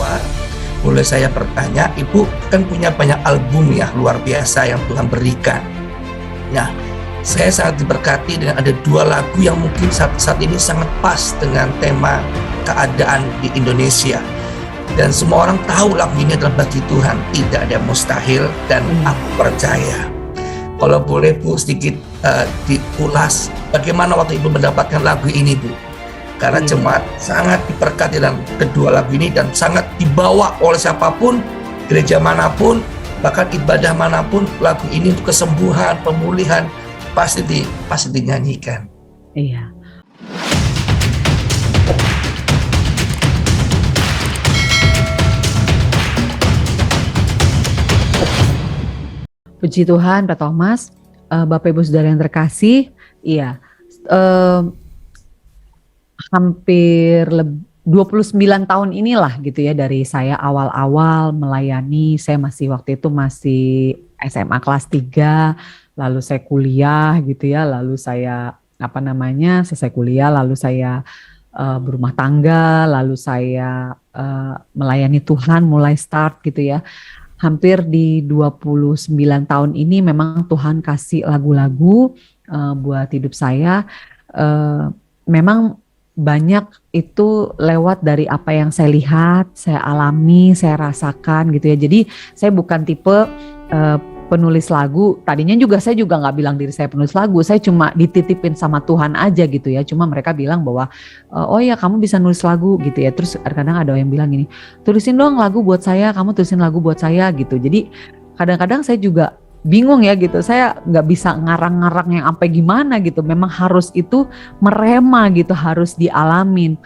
keluar, boleh saya bertanya, Ibu kan punya banyak album ya, luar biasa yang Tuhan berikan. Nah, saya sangat diberkati dengan ada 2 lagu yang mungkin saat ini sangat pas dengan tema keadaan di Indonesia. Dan semua orang tahu lagu ini adalah bagi Tuhan tidak ada mustahil, dan aku percaya. Kalau boleh Bu sedikit diulas bagaimana waktu Ibu mendapatkan lagu ini, Bu. Karena jemaat sangat diberkati dalam kedua lagu ini dan sangat dibawa oleh siapapun, gereja manapun, bahkan ibadah manapun, lagu ini untuk kesembuhan, pemulihan pasti dinyanyikan. Iya. Puji Tuhan, Pak Thomas, Bapak Ibu Saudara yang terkasih, iya, hampir 29 tahun inilah gitu ya dari saya awal-awal melayani. Saya waktu itu masih SMA kelas 3, lalu saya kuliah gitu ya, lalu saya selesai kuliah, lalu saya berumah tangga, lalu saya melayani Tuhan mulai start gitu ya. Hampir di 29 tahun ini memang Tuhan kasih lagu-lagu buat hidup saya. Memang banyak itu lewat dari apa yang saya lihat, saya alami, saya rasakan gitu ya. Jadi saya bukan tipe penulis lagu. Tadinya saya juga nggak bilang diri saya penulis lagu. Saya cuma dititipin sama Tuhan aja gitu ya. Cuma mereka bilang bahwa oh ya kamu bisa nulis lagu gitu ya. Terus kadang ada yang bilang gini, tulisin dong lagu buat saya, kamu tulisin lagu buat saya gitu. Jadi kadang-kadang saya juga bingung ya gitu. Saya nggak bisa ngarang-ngarang yang sampai gimana gitu. Memang harus itu merema gitu, harus dialamin.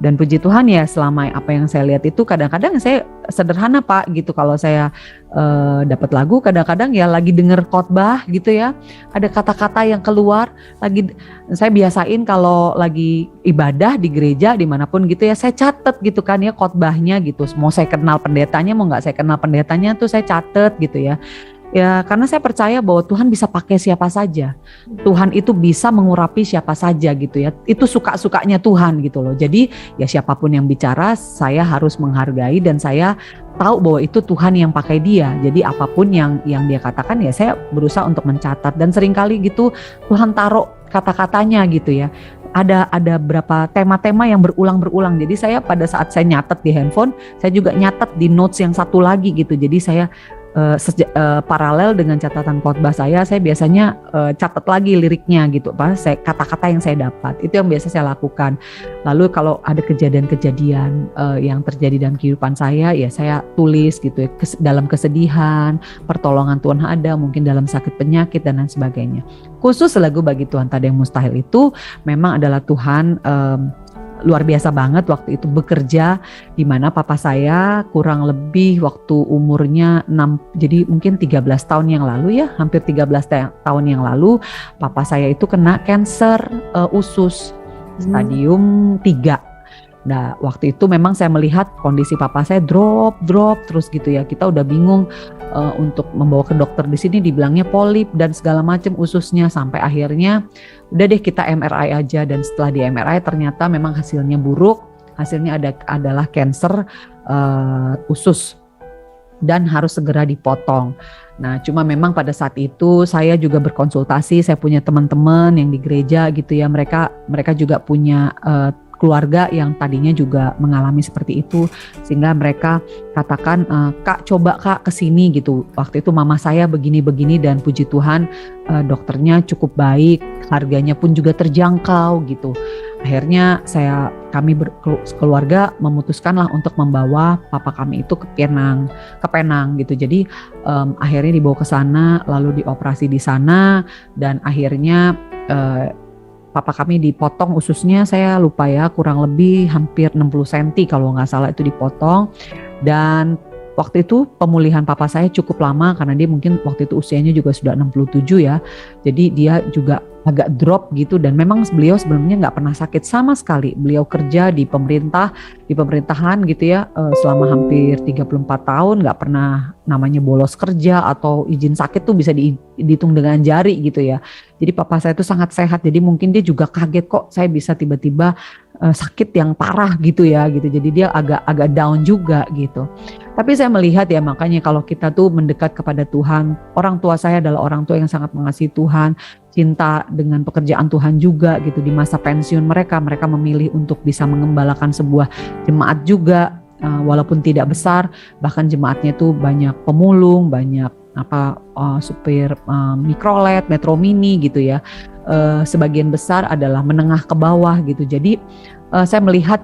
Dan puji Tuhan ya selama apa yang saya lihat itu kadang-kadang saya sederhana Pak gitu. Kalau saya dapat lagu kadang-kadang ya lagi denger khotbah gitu ya, ada kata-kata yang keluar lagi, saya biasain kalau lagi ibadah di gereja dimanapun gitu ya, saya catet gitu kan ya khotbahnya gitu. Mau saya kenal pendetanya mau nggak saya kenal pendetanya tuh saya catet gitu ya. Ya karena saya percaya bahwa Tuhan bisa pakai siapa saja. Tuhan itu bisa mengurapi siapa saja gitu ya. Itu suka-sukanya Tuhan gitu loh. Jadi ya siapapun yang bicara saya harus menghargai dan saya tahu bahwa itu Tuhan yang pakai dia. Jadi apapun yang dia katakan ya saya berusaha untuk mencatat. Dan seringkali gitu Tuhan taruh kata-katanya gitu ya. Ada berapa tema-tema yang berulang-berulang. Jadi saya pada saat saya nyatet di handphone, saya juga nyatet di notes yang satu lagi gitu. Jadi saya paralel dengan catatan khotbah saya biasanya catat lagi liriknya gitu, kata-kata yang saya dapat. Itu yang biasa saya lakukan. Lalu kalau ada kejadian-kejadian yang terjadi dalam kehidupan saya, ya saya tulis gitu ya, dalam kesedihan, pertolongan Tuhan ada, mungkin dalam sakit penyakit dan lain sebagainya. Khusus lagu Bagi Tuhan Tak Ada Yang Mustahil itu memang adalah Tuhan luar biasa banget waktu itu bekerja, di mana papa saya kurang lebih waktu umurnya 6, jadi mungkin 13 tahun yang lalu ya, hampir 13 tahun yang lalu papa saya itu kena kanker usus stadium 3. Nah waktu itu memang saya melihat kondisi papa saya drop terus gitu ya. Kita udah bingung untuk membawa ke dokter, di sini dibilangnya polip dan segala macam ususnya, sampai akhirnya udah deh kita MRI aja. Dan setelah di MRI ternyata memang hasilnya buruk. Hasilnya adalah kanker usus dan harus segera dipotong. Nah cuma memang pada saat itu saya juga berkonsultasi, saya punya teman-teman yang di gereja gitu ya, mereka juga punya keluarga yang tadinya juga mengalami seperti itu, sehingga mereka katakan, Kak coba Kak kesini gitu. Waktu itu mama saya begini-begini dan puji Tuhan dokternya cukup baik, harganya pun juga terjangkau gitu. Akhirnya kami keluarga memutuskanlah untuk membawa papa kami itu ke Penang gitu. Jadi akhirnya dibawa ke sana, lalu dioperasi di sana, dan akhirnya papa kami dipotong ususnya, saya lupa ya, kurang lebih hampir 60 cm kalau nggak salah itu dipotong. Dan waktu itu pemulihan papa saya cukup lama karena dia mungkin waktu itu usianya juga sudah 67 ya. Jadi dia juga agak drop gitu, dan memang beliau sebelumnya nggak pernah sakit sama sekali. Beliau kerja di pemerintahan gitu ya selama hampir 34 tahun, nggak pernah namanya bolos kerja atau izin sakit tuh bisa dihitung dengan jari gitu ya. Jadi papa saya itu sangat sehat, jadi mungkin dia juga kaget kok saya bisa tiba-tiba sakit yang parah gitu ya gitu. Jadi dia agak down juga gitu. Tapi saya melihat ya, makanya kalau kita tuh mendekat kepada Tuhan, orang tua saya adalah orang tua yang sangat mengasihi Tuhan, cinta dengan pekerjaan Tuhan juga gitu. Di masa pensiun mereka memilih untuk bisa mengembalakan sebuah jemaat juga, walaupun tidak besar, bahkan jemaatnya tuh banyak pemulung, banyak supir mikrolet, metro mini gitu ya. Sebagian besar adalah menengah ke bawah gitu. Jadi saya melihat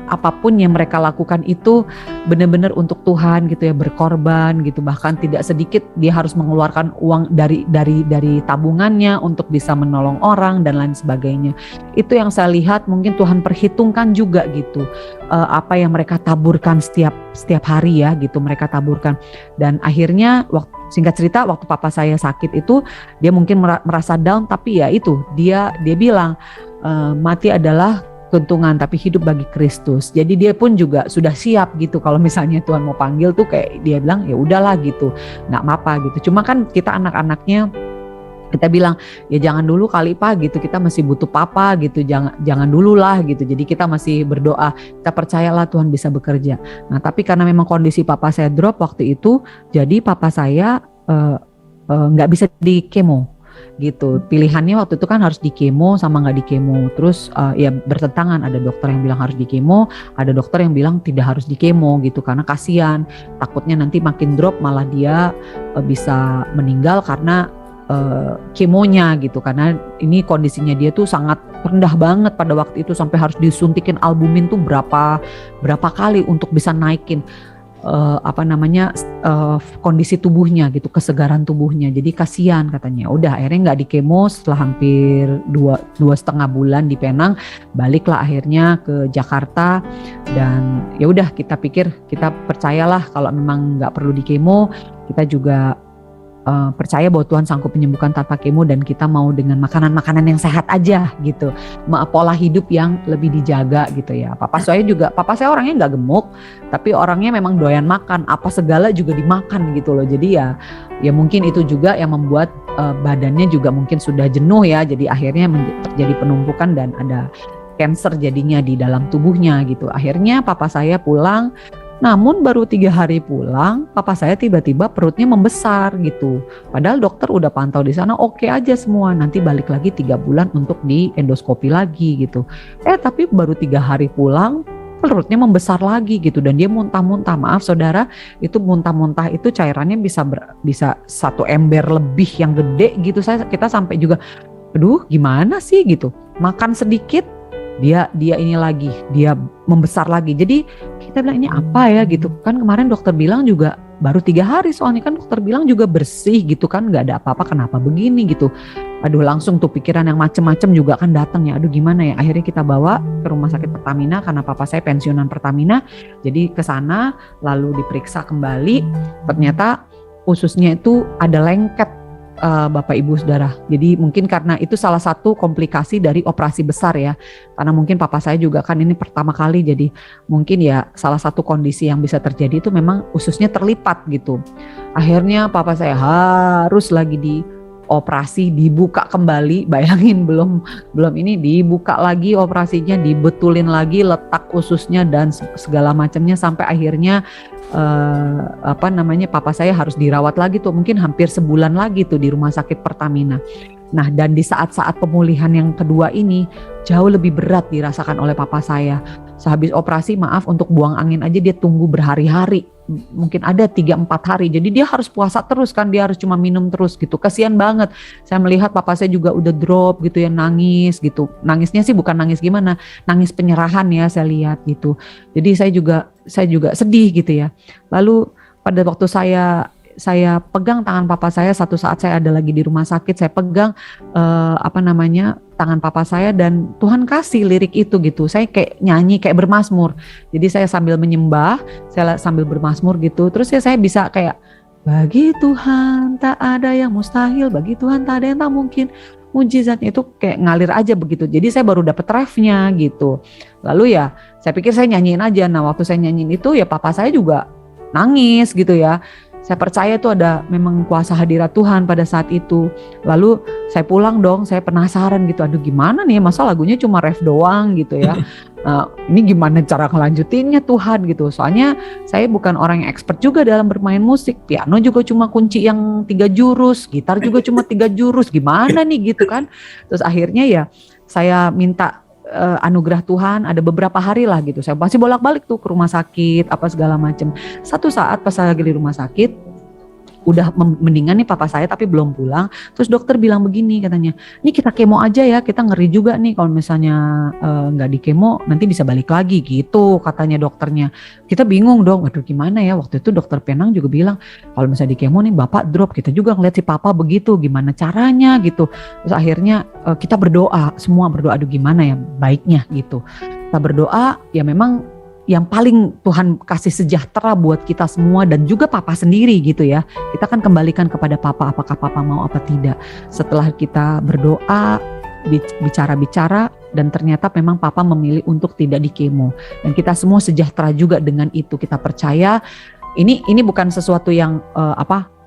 apapun yang mereka lakukan itu benar-benar untuk Tuhan gitu ya, berkorban gitu. Bahkan tidak sedikit dia harus mengeluarkan uang dari tabungannya untuk bisa menolong orang dan lain sebagainya. Itu yang saya lihat mungkin Tuhan perhitungkan juga gitu, apa yang mereka taburkan setiap hari ya gitu, mereka taburkan. Dan akhirnya singkat cerita, waktu papa saya sakit itu dia mungkin merasa down, tapi ya itu dia bilang mati adalah keuntungan tapi hidup bagi Kristus. Jadi dia pun juga sudah siap gitu, kalau misalnya Tuhan mau panggil tuh kayak dia bilang ya udahlah gitu, nggak apa-apa gitu. Cuma kan kita anak-anaknya kita bilang ya jangan dulu kali Pak gitu, kita masih butuh papa gitu, jangan dulu lah gitu. Jadi kita masih berdoa, kita percayalah Tuhan bisa bekerja. Nah tapi karena memang kondisi papa saya drop waktu itu, jadi papa saya nggak bisa di kemo gitu. Pilihannya waktu itu kan harus di kemo sama nggak di kemo. Terus ya bertentangan, ada dokter yang bilang harus di kemo, ada dokter yang bilang tidak harus di kemo gitu, karena kasihan takutnya nanti makin drop malah dia bisa meninggal karena kemonya gitu, karena ini kondisinya dia tuh sangat rendah banget pada waktu itu, sampai harus disuntikin albumin tuh berapa kali untuk bisa naikin kondisi tubuhnya gitu, kesegaran tubuhnya. Jadi kasihan katanya. Udah akhirnya nggak di kemo, setelah hampir 2,5 bulan di Penang, baliklah akhirnya ke Jakarta. Dan ya udah kita pikir, kita percayalah kalau memang nggak perlu di kemo, kita juga percaya bahwa Tuhan sanggup menyembuhkan tanpa kemo, dan kita mau dengan makanan-makanan yang sehat aja gitu, pola hidup yang lebih dijaga gitu ya. Papa saya orangnya nggak gemuk, tapi orangnya memang doyan makan, apa segala juga dimakan gitu loh. Jadi ya mungkin itu juga yang membuat badannya juga mungkin sudah jenuh ya, jadi akhirnya terjadi penumpukan dan ada cancer jadinya di dalam tubuhnya gitu. Akhirnya papa saya pulang. Namun baru 3 hari pulang, papa saya tiba-tiba perutnya membesar gitu. Padahal dokter udah pantau di sana oke aja semua. Nanti balik lagi 3 bulan untuk di endoskopi lagi gitu. Tapi baru 3 hari pulang perutnya membesar lagi gitu, dan dia muntah-muntah. Maaf saudara, itu muntah-muntah itu cairannya bisa 1 ember lebih yang gede gitu. Kita sampai juga, aduh gimana sih gitu. Makan sedikit dia ini lagi, dia membesar lagi. Jadi kita bilang ini apa ya gitu kan, kemarin dokter bilang juga baru 3 hari, soalnya kan dokter bilang juga bersih gitu kan, nggak ada apa-apa, kenapa begini gitu. Aduh langsung tuh pikiran yang macem-macem juga kan datang ya, aduh gimana ya. Akhirnya kita bawa ke rumah sakit Pertamina karena papa saya pensiunan Pertamina. Jadi ke sana lalu diperiksa kembali, ternyata ususnya itu ada lengket. Bapak Ibu Saudara. Jadi mungkin karena itu salah satu komplikasi dari operasi besar ya. Karena mungkin papa saya juga kan ini pertama kali, jadi mungkin ya salah satu kondisi yang bisa terjadi itu memang ususnya terlipat gitu. Akhirnya papa saya harus lagi dioperasi, dibuka kembali. Bayangin belum ini dibuka lagi operasinya, dibetulin lagi letak ususnya dan segala macamnya, sampai akhirnya papa saya harus dirawat lagi tuh mungkin hampir sebulan lagi tuh di rumah sakit Pertamina. Nah, dan di saat-saat pemulihan yang kedua ini jauh lebih berat dirasakan oleh papa saya. Sehabis operasi, maaf, untuk buang angin aja dia tunggu berhari-hari, mungkin ada 3-4 hari. Jadi dia harus puasa terus kan, dia harus cuma minum terus gitu. Kasian banget. Saya melihat papa saya juga udah drop gitu ya, nangis gitu. Nangisnya sih bukan nangis gimana, nangis penyerahan ya saya lihat gitu. Jadi saya juga sedih gitu ya. Lalu pada waktu saya pegang tangan papa saya, satu saat saya ada lagi di rumah sakit, saya pegang tangan papa saya, dan Tuhan kasih lirik itu gitu. Saya kayak nyanyi, kayak bermazmur. Jadi saya sambil menyembah, saya sambil bermazmur gitu. Terus saya bisa kayak, bagi Tuhan tak ada yang mustahil, bagi Tuhan tak ada yang tak mungkin. Mujizatnya itu kayak ngalir aja begitu. Jadi saya baru dapet refnya gitu. Lalu ya saya pikir saya nyanyiin aja. Nah waktu saya nyanyiin itu ya papa saya juga nangis gitu ya. Saya percaya itu ada memang kuasa hadirat Tuhan pada saat itu. Lalu saya pulang dong, saya penasaran gitu, aduh gimana nih, masa lagunya cuma ref doang gitu ya. Ini gimana cara ngelanjutinnya Tuhan gitu. Soalnya saya bukan orang yang expert juga dalam bermain musik. Piano juga cuma kunci yang 3 jurus, gitar juga cuma 3 jurus. Gimana nih gitu kan. Terus akhirnya ya saya minta anugerah Tuhan, ada beberapa hari lah gitu. Saya masih bolak-balik tuh ke rumah sakit, apa segala macem. Satu saat pas saya lagi di rumah sakit, udah mendingan nih papa saya tapi belum pulang. Terus dokter bilang begini katanya, nih kita kemo aja ya, kita ngeri juga nih kalau misalnya nggak di kemo nanti bisa balik lagi gitu katanya dokternya. Kita bingung dong, aduh gimana ya. Waktu itu dokter Penang juga bilang kalau misalnya di kemo nih bapak drop. Kita juga ngeliat si papa begitu, gimana caranya gitu. Terus akhirnya kita berdoa, semua berdoa, aduh gimana ya baiknya gitu. Kita berdoa ya memang yang paling Tuhan kasih sejahtera buat kita semua dan juga papa sendiri gitu ya. Kita kan kembalikan kepada papa apakah papa mau apa tidak. Setelah kita berdoa, bicara-bicara, dan ternyata memang papa memilih untuk tidak di kemo. Dan kita semua sejahtera juga dengan itu. Kita percaya ini bukan sesuatu yang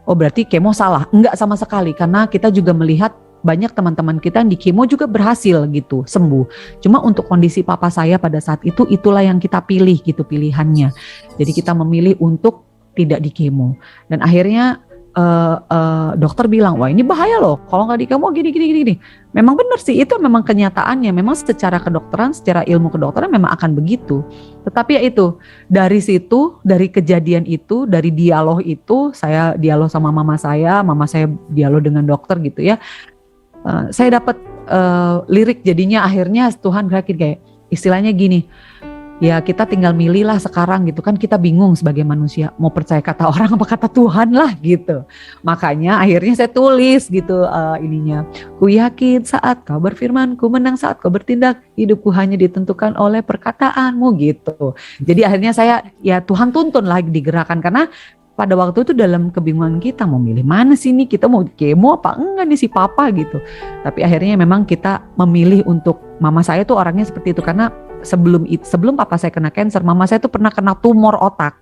oh berarti kemo salah. Enggak sama sekali, karena kita juga melihat banyak teman-teman kita yang di kemo juga berhasil gitu, sembuh. Cuma untuk kondisi papa saya pada saat itu, itulah yang kita pilih gitu pilihannya. Jadi kita memilih untuk tidak di kemo. Dan akhirnya dokter bilang, wah ini bahaya loh kalau nggak di kemo gini. Memang benar sih, itu memang kenyataannya. Memang secara kedokteran, secara ilmu kedokteran memang akan begitu. Tetapi ya itu, dari situ, dari kejadian itu, dari dialog itu, saya dialog sama mama saya dialog dengan dokter gitu ya. Saya dapat lirik, jadinya akhirnya Tuhan berakhir kayak istilahnya gini, ya kita tinggal milih lah sekarang gitu kan. Kita bingung sebagai manusia mau percaya kata orang apa kata Tuhan lah gitu. Makanya akhirnya saya tulis gitu ininya, ku yakin saat kau berfirman, ku menang saat kau bertindak, hidupku hanya ditentukan oleh perkataanmu gitu. Jadi akhirnya saya ya Tuhan tuntun lagi digerakkan, karena pada waktu itu dalam kebingungan kita mau milih mana sih nih, kita mau kemo apa enggak nih si papa gitu. Tapi akhirnya memang kita memilih untuk, mama saya tuh orangnya seperti itu, karena sebelum papa saya kena cancer, mama saya tuh pernah kena tumor otak.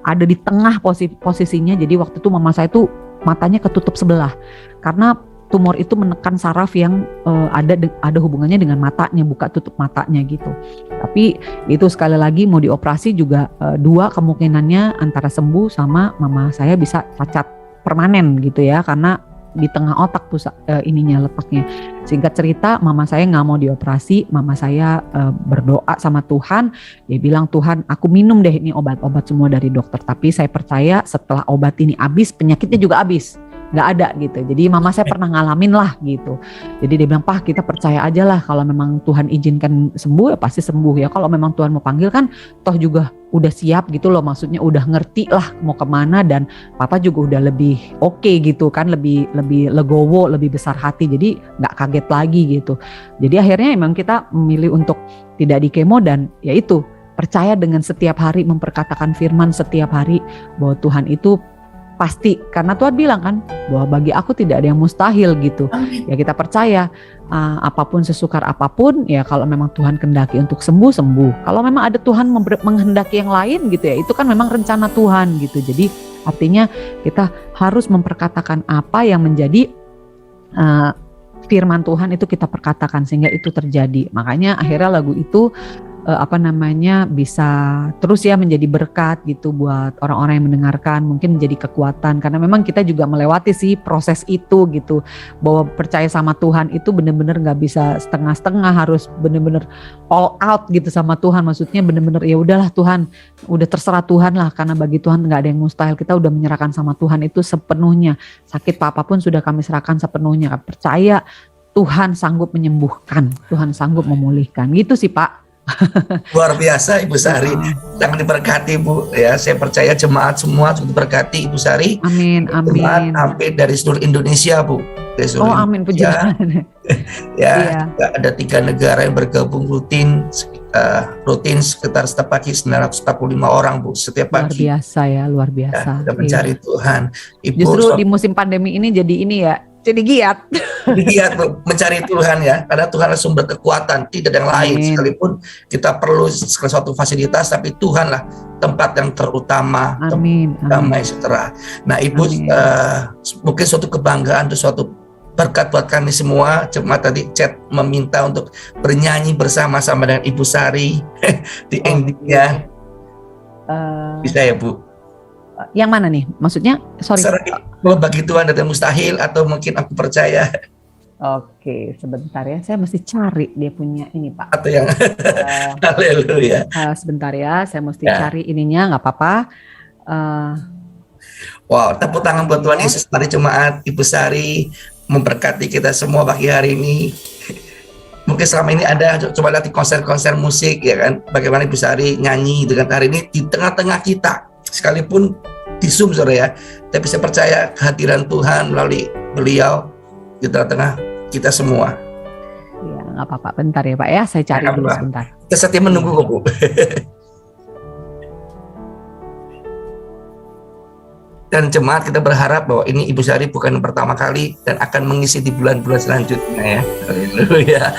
Ada di tengah posisinya, jadi waktu itu mama saya tuh matanya ketutup sebelah. Karena tumor itu menekan saraf yang ada hubungannya dengan matanya, buka tutup matanya gitu. Tapi itu sekali lagi mau dioperasi juga 2 kemungkinannya, antara sembuh sama mama saya bisa cacat permanen gitu ya, karena di tengah otak pusat ininya letaknya. Singkat cerita, mama saya nggak mau dioperasi. Mama saya berdoa sama Tuhan, dia bilang, Tuhan aku minum deh ini obat-obat semua dari dokter, tapi saya percaya setelah obat ini habis penyakitnya juga habis, nggak ada gitu. Jadi mama saya pernah ngalamin lah gitu. Jadi dia bilang, Pak kita percaya aja lah, kalau memang Tuhan izinkan sembuh ya pasti sembuh ya. Kalau memang Tuhan mau panggil kan toh juga udah siap gitu loh, maksudnya udah ngerti lah mau kemana, dan papa juga udah lebih oke gitu kan, lebih legowo, lebih besar hati, jadi nggak kaget lagi gitu. Jadi akhirnya emang kita memilih untuk tidak di kemo, dan ya itu percaya dengan setiap hari memperkatakan firman setiap hari bahwa Tuhan itu pasti, karena Tuhan bilang kan bahwa bagi aku tidak ada yang mustahil gitu. Ya kita percaya apapun sesukar apapun ya, kalau memang Tuhan kehendaki untuk sembuh. Kalau memang ada Tuhan menghendaki yang lain gitu ya, itu kan memang rencana Tuhan gitu. Jadi artinya kita harus memperkatakan apa yang menjadi firman Tuhan, itu kita perkatakan sehingga itu terjadi. Makanya akhirnya lagu itu bisa terus ya menjadi berkat gitu buat orang-orang yang mendengarkan, mungkin menjadi kekuatan, karena memang kita juga melewati sih proses itu gitu, bahwa percaya sama Tuhan itu benar-benar nggak bisa setengah-setengah, harus benar-benar all out gitu sama Tuhan. Maksudnya benar-benar ya udahlah Tuhan, udah terserah Tuhan lah, karena bagi Tuhan nggak ada yang mustahil. Kita udah menyerahkan sama Tuhan itu sepenuhnya, sakit apapun sudah kami serahkan sepenuhnya. Percaya Tuhan sanggup menyembuhkan, Tuhan sanggup memulihkan gitu sih Pak. Luar biasa Ibu Sari, sangat diberkati Bu ya. Saya percaya jemaat semua juga diberkati Ibu Sari. Amin. Hampir dari seluruh Indonesia Bu. Amin, puji Tuhan. Ya, ada 3 negara yang bergabung rutin sekitar setiap pagi 945 orang Bu setiap pagi. Luar biasa. Kita mencari Tuhan. Ibu, justru di musim pandemi ini jadi giat Bu, mencari Tuhan ya, karena Tuhan adalah sumber kekuatan, tidak ada yang lain. Sekalipun kita perlu suatu fasilitas, tapi Tuhan lah tempat yang terutama, tempat Amin. damai sejahtera. Nah, Ibu, mungkin suatu kebanggaan atau suatu berkat buat kami semua. Cuma tadi chat meminta untuk bernyanyi bersama-sama dengan Ibu Sari di endingnya. Bisa ya, Bu? Yang mana nih? Maksudnya, sorry. Bagi Tuhan ada mustahil atau mungkin aku percaya. Oke, sebentar ya. Saya mesti cari dia punya ini, Pak. Atau yang haleluya. Sebentar ya, saya mesti cari ininya, nggak apa-apa. Wow, tepuk tangan buat Tuhan Yesus. Mari jemaat, Ibu Sari memberkati kita semua pagi hari ini. Mungkin selama ini ada coba lihat di konser-konser musik ya kan, bagaimana Ibu Sari nyanyi dengan hari ini di tengah-tengah kita, sekalipun di Zoom saudara ya, tapi saya percaya kehadiran Tuhan melalui beliau di tengah-tengah kita semua. Ya, nggak apa-apa, bentar ya Pak ya, saya cari dulu sebentar. Kita setia menunggu kok, Bu. Dan jemaat, kita berharap bahwa ini Ibu Sari bukan yang pertama kali dan akan mengisi di bulan-bulan selanjutnya ya. Haleluya.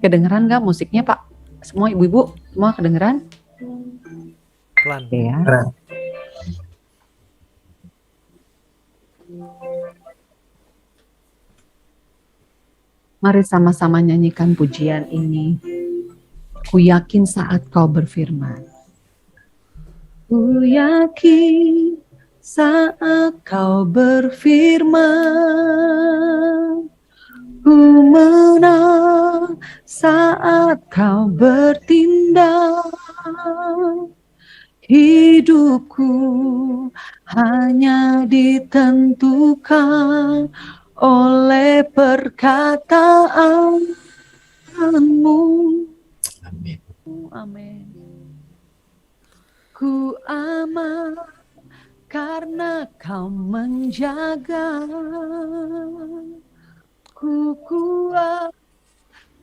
Kedengeran nggak musiknya Pak? Semua ibu-ibu, semua kedengeran? Pelan. Ya. Mari sama-sama nyanyikan pujian ini. Ku yakin saat kau berfirman. Ku yakin saat kau berfirman. Ku menang saat kau bertindak. Hidupku hanya ditentukan oleh perkataanmu. Amin. Amin. Ku aman karena kau menjaga. Ku kuat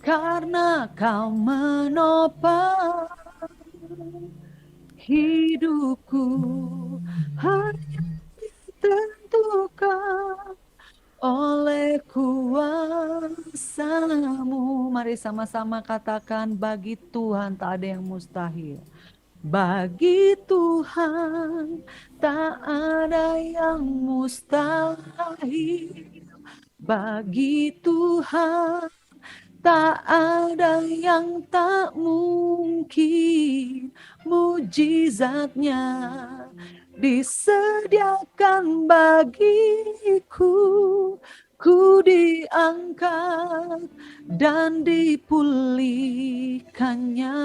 karena kau menopang. Hidupku hanya ditentukan oleh kuasa-Mu. Mari sama-sama katakan, bagi Tuhan tak ada yang mustahil. Bagi Tuhan tak ada yang mustahil. Bagi Tuhan tak ada yang tak mungkin. Mujizatnya disediakan bagiku. Ku diangkat dan dipulihkannya.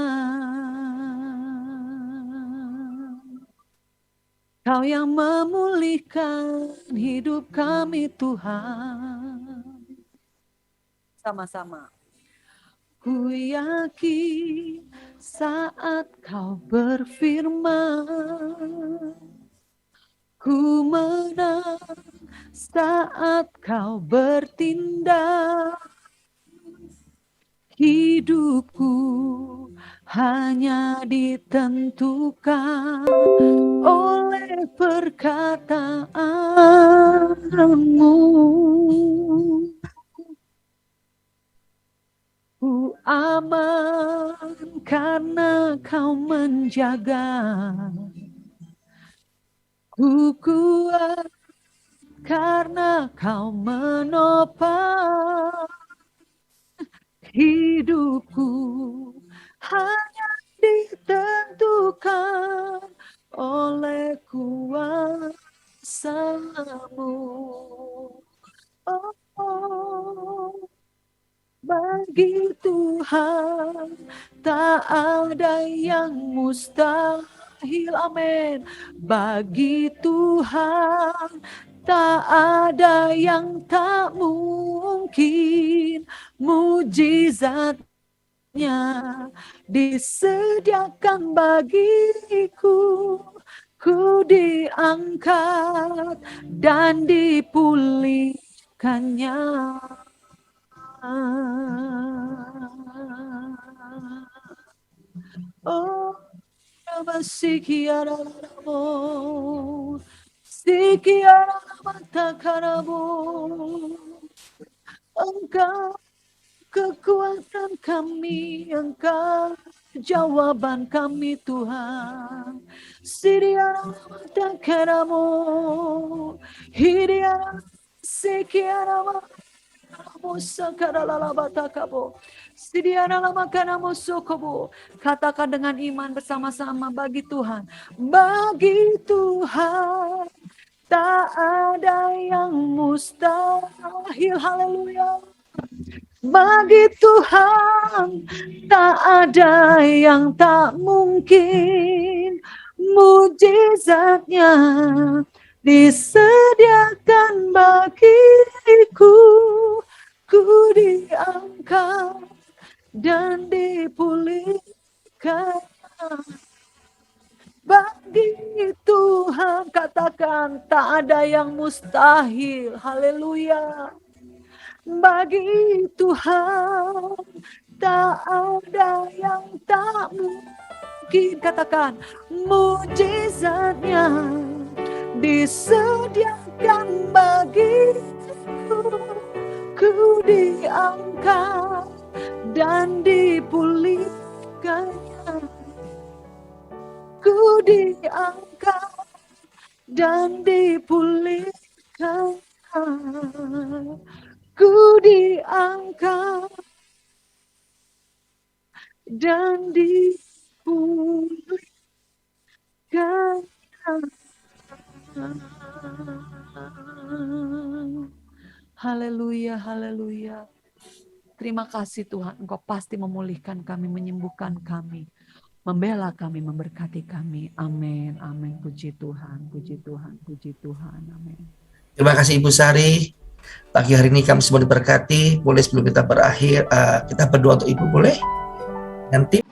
Kau yang memulihkan hidup kami Tuhan. Sama-sama. Ku yakin saat kau berfirman. Ku menang saat kau bertindak. Hidupku hanya ditentukan oleh perkataanmu. Ku aman karena kau menjaga. Ku kuat karena kau menopang. Hidupku hanya ditentukan oleh kuasa-Mu. Bagi Tuhan tak ada yang mustahil. Amin. Bagi Tuhan tak ada yang tak mungkin. Mujizatnya disediakan bagiku, ku diangkat dan dipulihkannya. Oh, Rabasikiaramo, Sikiaramatakaramो, Engkau kekuatan kami, Engkau jawaban kami Tuhan. Siriaramatakaramो, Hiriara, Sikiarama, Katakan dengan iman bersama-sama, bagi Tuhan tak ada yang mustahil. Haleluya. Bagi Tuhan tak ada yang tak mungkin. Mujizatnya disediakan bagiku, ku diangkat dan dipulihkan. Bagi Tuhan, katakan, tak ada yang mustahil. Haleluya. Bagi Tuhan tak ada yang tak mungkin. Katakan, mujizatnya disediakan bagiku, ku diangkat dan dipulihkannya. Ku diangkat dan dipulihkan. Ku diangkat dan dipulihkan. Haleluya, haleluya. Terima kasih Tuhan, Engkau pasti memulihkan kami, menyembuhkan kami, membela kami, memberkati kami. Amin, amin. Puji Tuhan, puji Tuhan, puji Tuhan. Amin. Terima kasih Ibu Sari. Pagi hari ini kami semua diberkati. Boleh sebelum kita berakhir, kita berdoa untuk Ibu, boleh? Nanti